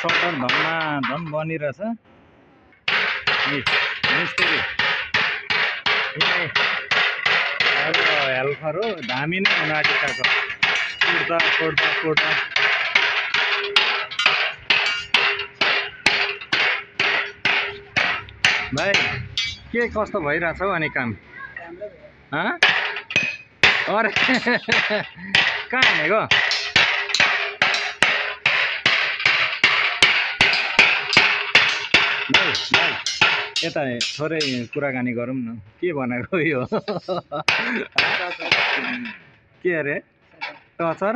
shutter धम बनिरहेछ मिस्त्री helper हो धामी नै हुन आँटिसक्यो कुट्दा भाइ के कस्तो भइरहेछ हौ अनि काम अरे कहाँ हिँडेको भाइ यता थोरै कुराकानी गरौँ न के भनेको यो के अरे टचर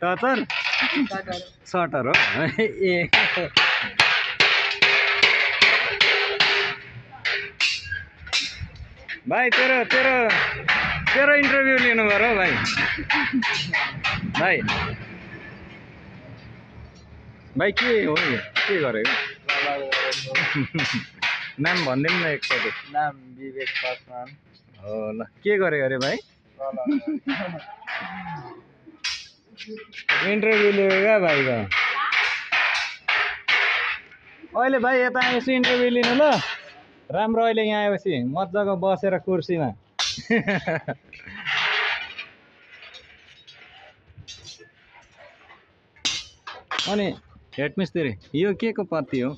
टचर सटर हो ए भाइ तेरो इन्टरभ्यू लिनु पर्यो भाइ भाइ के हो यो के गरेको नाम भनिदिनु न एकचोटि नाम विवेक पासवान हो ल के गरेको अरे भाइ इन्टरभ्यू लिएको क्या भाइको अहिले भाइ यता आएपछि इन्टरभ्यू लिनु ल राम्रो अहिले यहाँ आएपछि मजाको बसेर कुर्सीमा अनि हेड मिस्त्री यो के को पत्ती हो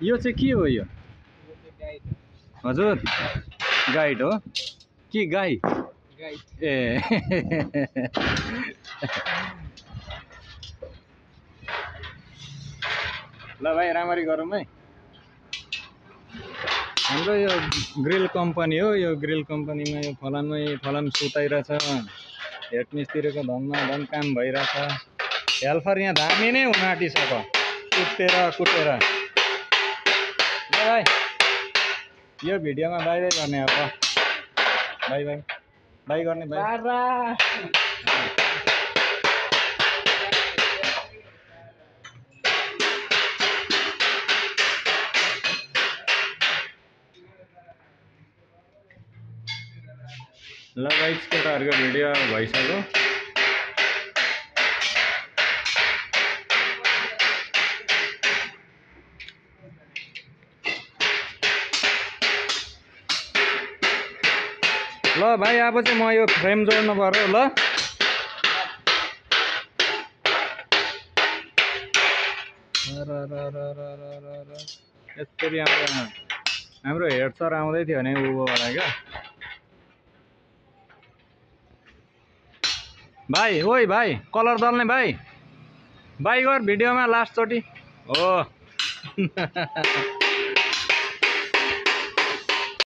यो चाहिँ के हो यो हजुर गाइड हो कि गाई ए ल भाइ राम्ररी गरौँ है हाम्रो यो ग्रिल कम्पनी हो यो ग्रिल कम्पनीमा यो फलाम सुताइरहेछ हेड मिस्त्रीको धम काम भइरहेछ हेल्पर यहाँ धामी नै हुन आँटिसक्यो कुटेर ल भाइ यो भिडियोमा बाई गर्ने अब बाई गर्ने भाइ ल गाइस केटाहरूको भिडियो भइसक्यो ल भाइ अब चाहिँ म यो फ्रेम जोड्नु पर्यो ल यसरी हाम्रो हेड सर आउँदै थियो भने ऊबाट क्या भाइ ओइ भाइ कलर दल्ने भाइ गर भिडियोमा लास्ट चोटि हो